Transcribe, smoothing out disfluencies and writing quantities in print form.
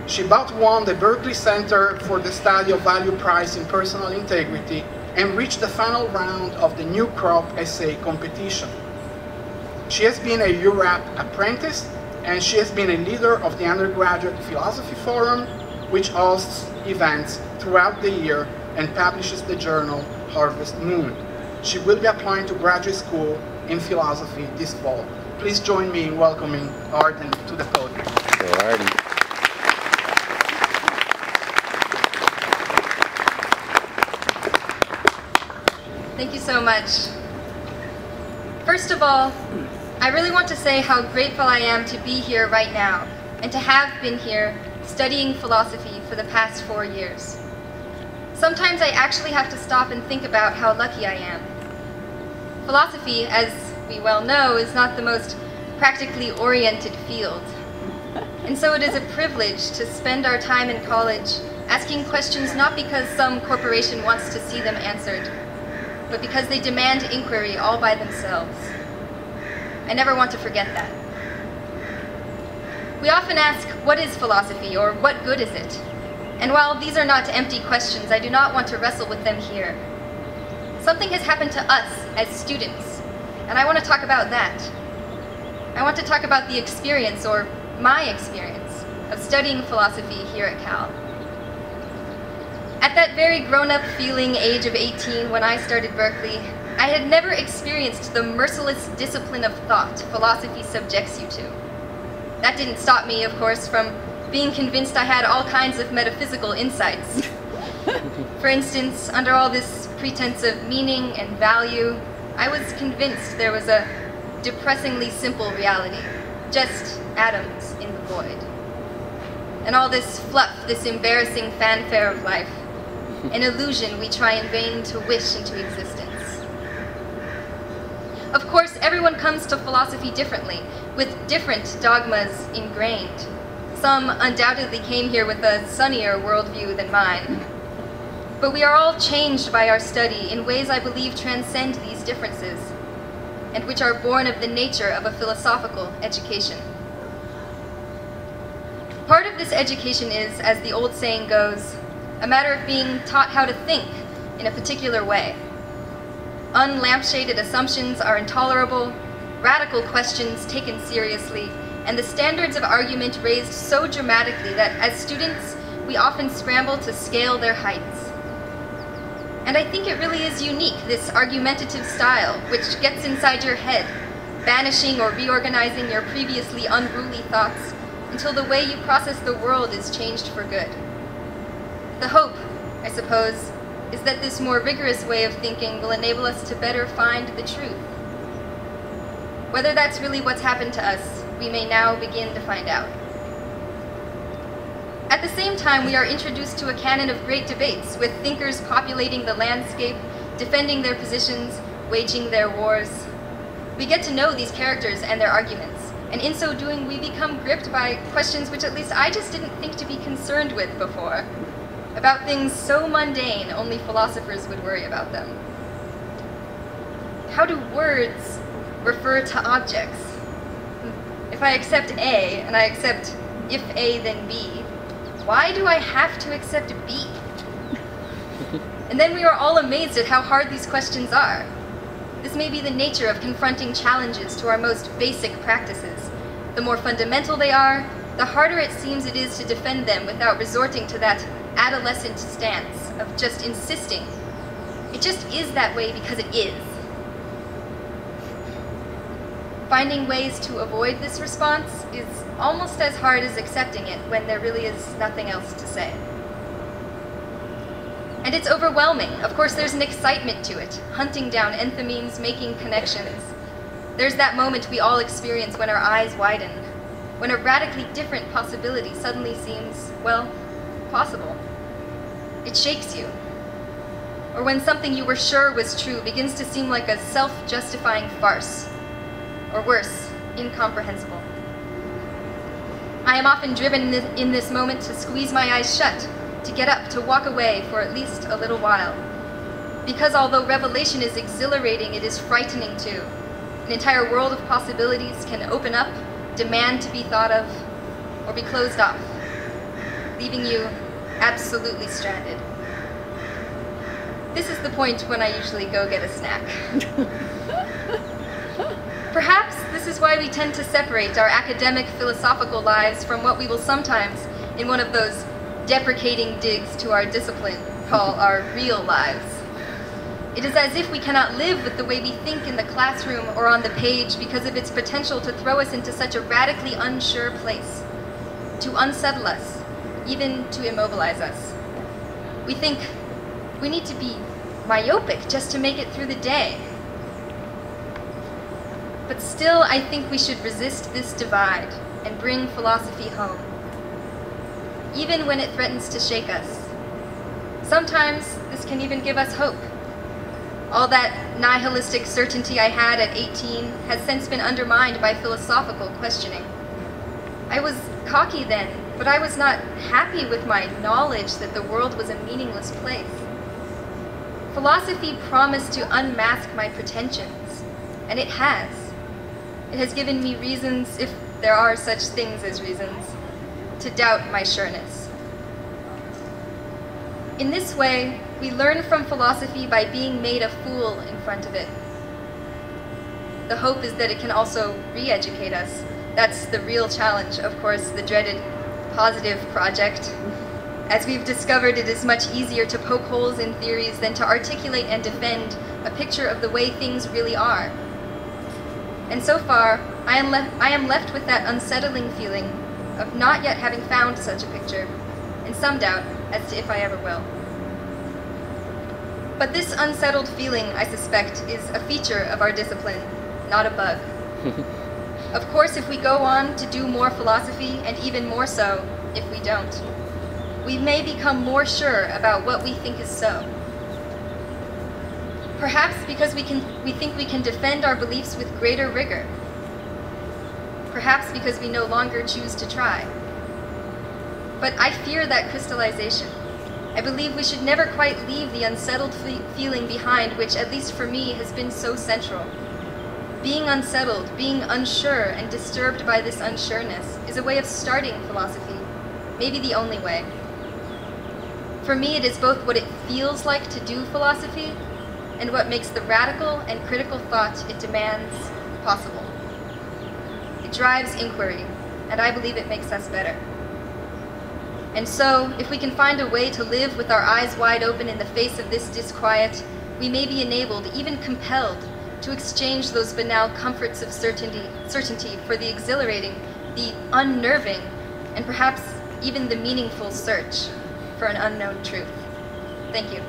She both won the Berkeley Center for the Study of Value Prize in Personal Integrity and reached the final round of the New Crop Essay competition. She has been a URAP apprentice, and she has been a leader of the Undergraduate Philosophy Forum, which hosts events throughout the year and publishes the journal Harvest Moon. She will be applying to graduate school in philosophy this fall. Please join me in welcoming Arden to the podium. So Arden. Thank you so much. First of all, I really want to say how grateful I am to be here right now and to have been here studying philosophy for the past 4 years. Sometimes I actually have to stop and think about how lucky I am. Philosophy, as we well know, is not the most practically oriented field. And so it is a privilege to spend our time in college asking questions not because some corporation wants to see them answered, but because they demand inquiry all by themselves. I never want to forget that. We often ask, what is philosophy, or what good is it? And while these are not empty questions, I do not want to wrestle with them here. Something has happened to us as students, and I want to talk about that. I want to talk about the experience, or my experience, of studying philosophy here at Cal. At that very grown-up feeling age of 18 when I started Berkeley, I had never experienced the merciless discipline of thought philosophy subjects you to. That didn't stop me, of course, from being convinced I had all kinds of metaphysical insights. For instance, under all this pretense of meaning and value, I was convinced there was a depressingly simple reality, just atoms in the void. And all this fluff, this embarrassing fanfare of life, an illusion we try in vain to wish into existence. Of course, everyone comes to philosophy differently, with different dogmas ingrained. Some undoubtedly came here with a sunnier worldview than mine. But we are all changed by our study in ways I believe transcend these differences, and which are born of the nature of a philosophical education. Part of this education is, as the old saying goes, a matter of being taught how to think in a particular way. Unlampshaded assumptions are intolerable, radical questions taken seriously, and the standards of argument raised so dramatically that as students, we often scramble to scale their heights. And I think it really is unique, this argumentative style, which gets inside your head, banishing or reorganizing your previously unruly thoughts until the way you process the world is changed for good. The hope, I suppose, is that this more rigorous way of thinking will enable us to better find the truth. Whether that's really what's happened to us, we may now begin to find out. At the same time, we are introduced to a canon of great debates, with thinkers populating the landscape, defending their positions, waging their wars. We get to know these characters and their arguments, and in so doing, we become gripped by questions which at least I just didn't think to be concerned with before, about things so mundane only philosophers would worry about them. How do words refer to objects? If I accept A, and I accept if A then B, why do I have to accept B? And then we are all amazed at how hard these questions are. This may be the nature of confronting challenges to our most basic practices. The more fundamental they are, the harder it seems it is to defend them without resorting to that adolescent stance of just insisting. It just is that way because it is. Finding ways to avoid this response is almost as hard as accepting it when there really is nothing else to say. And it's overwhelming. Of course, there's an excitement to it, hunting down enthymemes, making connections. There's that moment we all experience when our eyes widen, when a radically different possibility suddenly seems, well, possible. It shakes you. Or when something you were sure was true begins to seem like a self-justifying farce. Or worse, incomprehensible. I am often driven in this moment to squeeze my eyes shut, to get up, to walk away for at least a little while. Because although revelation is exhilarating, it is frightening too. An entire world of possibilities can open up, demand to be thought of, or be closed off. leaving you absolutely stranded. This is the point when I usually go get a snack. Perhaps this is why we tend to separate our academic philosophical lives from what we will sometimes, in one of those deprecating digs to our discipline, call our real lives. It is as if we cannot live with the way we think in the classroom or on the page because of its potential to throw us into such a radically unsure place, to unsettle us, even to immobilize us. We think we need to be myopic just to make it through the day. But still, I think we should resist this divide and bring philosophy home, even when it threatens to shake us. Sometimes this can even give us hope. All that nihilistic certainty I had at 18 has since been undermined by philosophical questioning. I was cocky then, but I was not happy with my knowledge that the world was a meaningless place. Philosophy promised to unmask my pretensions, and it has. It has given me reasons, if there are such things as reasons, to doubt my sureness. In this way, we learn from philosophy by being made a fool in front of it. The hope is that it can also re-educate us. That's the real challenge, of course, the dreaded positive project. As we've discovered, it is much easier to poke holes in theories than to articulate and defend a picture of the way things really are. And so far, I am left with that unsettling feeling of not yet having found such a picture, and some doubt as to if I ever will. But this unsettled feeling, I suspect, is a feature of our discipline, not a bug. Of course, if we go on to do more philosophy, and even more so if we don't, we may become more sure about what we think is so. Perhaps because we think we can defend our beliefs with greater rigor. Perhaps because we no longer choose to try. But I fear that crystallization. I believe we should never quite leave the unsettled feeling behind, which, at least for me, has been so central. Being unsettled, being unsure, and disturbed by this unsureness is a way of starting philosophy, maybe the only way. For me, it is both what it feels like to do philosophy and what makes the radical and critical thought it demands possible. It drives inquiry, and I believe it makes us better. And so, if we can find a way to live with our eyes wide open in the face of this disquiet, we may be enabled, even compelled, to exchange those banal comforts of certainty for the exhilarating, the unnerving, and perhaps even the meaningful search for an unknown truth. Thank you.